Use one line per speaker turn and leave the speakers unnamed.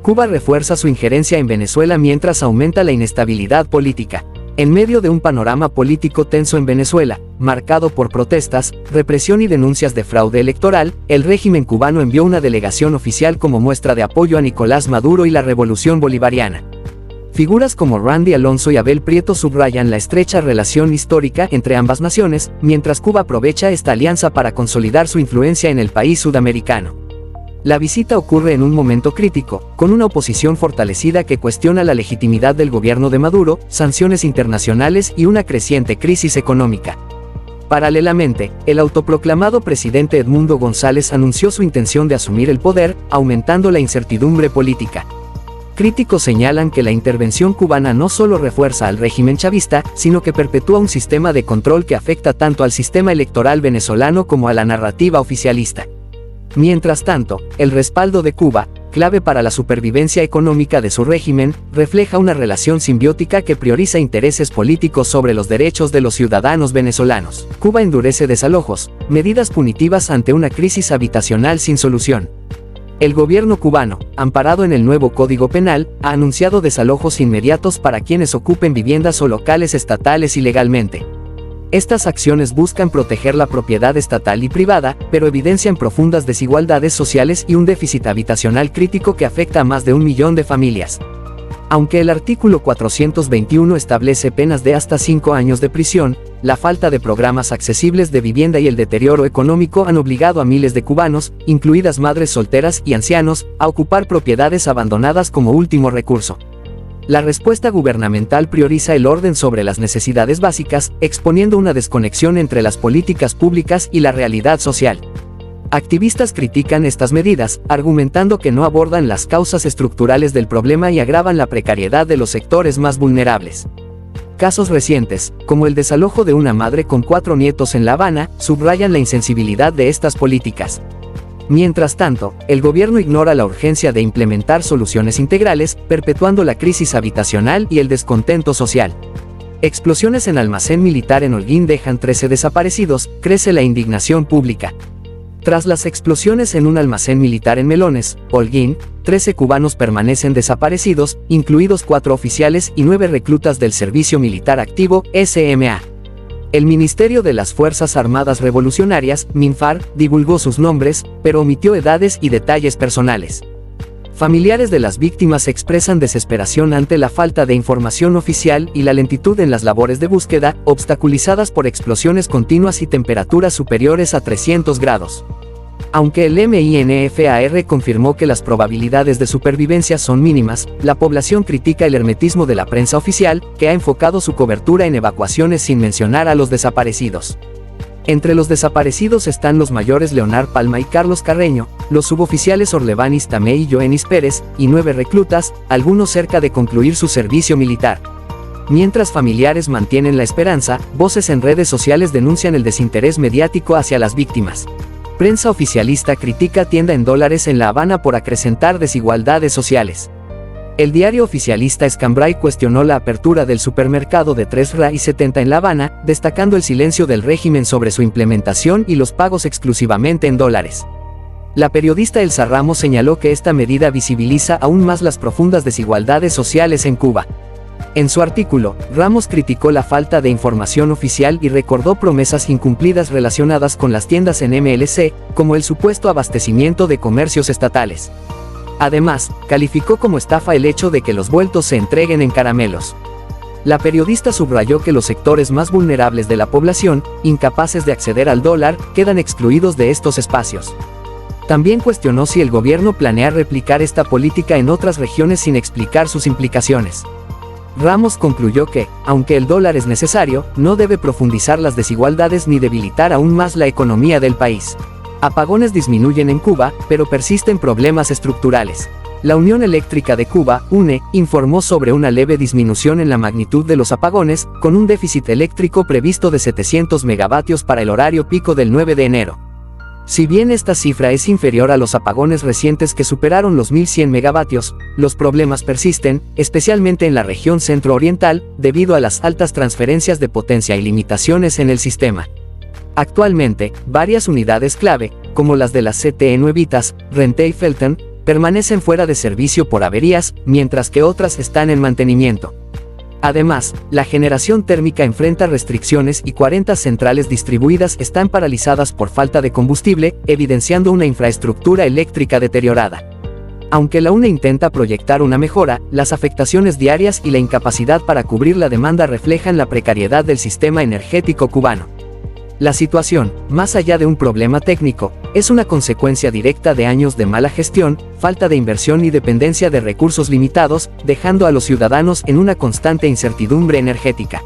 Cuba refuerza su injerencia en Venezuela mientras aumenta la inestabilidad política. En medio de un panorama político tenso en Venezuela, marcado por protestas, represión y denuncias de fraude electoral, el régimen cubano envió una delegación oficial como muestra de apoyo a Nicolás Maduro y la revolución bolivariana. Figuras como Randy Alonso y Abel Prieto subrayan la estrecha relación histórica entre ambas naciones, mientras Cuba aprovecha esta alianza para consolidar su influencia en el país sudamericano. La visita ocurre en un momento crítico, con una oposición fortalecida que cuestiona la legitimidad del gobierno de Maduro, sanciones internacionales y una creciente crisis económica. Paralelamente, el autoproclamado presidente Edmundo González anunció su intención de asumir el poder, aumentando la incertidumbre política. Críticos señalan que la intervención cubana no solo refuerza al régimen chavista, sino que perpetúa un sistema de control que afecta tanto al sistema electoral venezolano como a la narrativa oficialista. Mientras tanto, el respaldo de Cuba, clave para la supervivencia económica de su régimen, refleja una relación simbiótica que prioriza intereses políticos sobre los derechos de los ciudadanos venezolanos. Cuba endurece desalojos, medidas punitivas ante una crisis habitacional sin solución. El gobierno cubano, amparado en el nuevo Código Penal, ha anunciado desalojos inmediatos para quienes ocupen viviendas o locales estatales ilegalmente. Estas acciones buscan proteger la propiedad estatal y privada, pero evidencian profundas desigualdades sociales y un déficit habitacional crítico que afecta a más de 1 millón de familias. Aunque el artículo 421 establece penas de hasta 5 años de prisión, la falta de programas accesibles de vivienda y el deterioro económico han obligado a miles de cubanos, incluidas madres solteras y ancianos, a ocupar propiedades abandonadas como último recurso. La respuesta gubernamental prioriza el orden sobre las necesidades básicas, exponiendo una desconexión entre las políticas públicas y la realidad social. Activistas critican estas medidas, argumentando que no abordan las causas estructurales del problema y agravan la precariedad de los sectores más vulnerables. Casos recientes, como el desalojo de una madre con 4 nietos en La Habana, subrayan la insensibilidad de estas políticas. Mientras tanto, el gobierno ignora la urgencia de implementar soluciones integrales, perpetuando la crisis habitacional y el descontento social. Explosiones en almacén militar en Holguín dejan 13 desaparecidos, crece la indignación pública. Tras las explosiones en un almacén militar en Melones, Holguín, 13 cubanos permanecen desaparecidos, incluidos 4 oficiales y 9 reclutas del Servicio Militar Activo, SMA. El Ministerio de las Fuerzas Armadas Revolucionarias, MINFAR, divulgó sus nombres, pero omitió edades y detalles personales. Familiares de las víctimas expresan desesperación ante la falta de información oficial y la lentitud en las labores de búsqueda, obstaculizadas por explosiones continuas y temperaturas superiores a 300 grados. Aunque el MINFAR confirmó que las probabilidades de supervivencia son mínimas, la población critica el hermetismo de la prensa oficial, que ha enfocado su cobertura en evacuaciones sin mencionar a los desaparecidos. Entre los desaparecidos están los mayores Leonard Palma y Carlos Carreño, los suboficiales Orlevanis Tamé y Joenis Pérez, y 9 reclutas, algunos cerca de concluir su servicio militar. Mientras familiares mantienen la esperanza, voces en redes sociales denuncian el desinterés mediático hacia las víctimas. Prensa oficialista critica tienda en dólares en La Habana por acrecentar desigualdades sociales. El diario oficialista Escambray cuestionó la apertura del supermercado de 3 RA y 70 en La Habana, destacando el silencio del régimen sobre su implementación y los pagos exclusivamente en dólares. La periodista Elsa Ramos señaló que esta medida visibiliza aún más las profundas desigualdades sociales en Cuba. En su artículo, Ramos criticó la falta de información oficial y recordó promesas incumplidas relacionadas con las tiendas en MLC, como el supuesto abastecimiento de comercios estatales. Además, calificó como estafa el hecho de que los vueltos se entreguen en caramelos. La periodista subrayó que los sectores más vulnerables de la población, incapaces de acceder al dólar, quedan excluidos de estos espacios. También cuestionó si el gobierno planea replicar esta política en otras regiones sin explicar sus implicaciones. Ramos concluyó que, aunque el dólar es necesario, no debe profundizar las desigualdades ni debilitar aún más la economía del país. Apagones disminuyen en Cuba, pero persisten problemas estructurales. La Unión Eléctrica de Cuba, UNE, informó sobre una leve disminución en la magnitud de los apagones, con un déficit eléctrico previsto de 700 megavatios para el horario pico del 9 de enero. Si bien esta cifra es inferior a los apagones recientes que superaron los 1100 megavatios, los problemas persisten, especialmente en la región centro-oriental, debido a las altas transferencias de potencia y limitaciones en el sistema. Actualmente, varias unidades clave, como las de las CTE Nuevitas, Rente y Felton, permanecen fuera de servicio por averías, mientras que otras están en mantenimiento. Además, la generación térmica enfrenta restricciones y 40 centrales distribuidas están paralizadas por falta de combustible, evidenciando una infraestructura eléctrica deteriorada. Aunque la UNE intenta proyectar una mejora, las afectaciones diarias y la incapacidad para cubrir la demanda reflejan la precariedad del sistema energético cubano. La situación, más allá de un problema técnico, es una consecuencia directa de años de mala gestión, falta de inversión y dependencia de recursos limitados, dejando a los ciudadanos en una constante incertidumbre energética.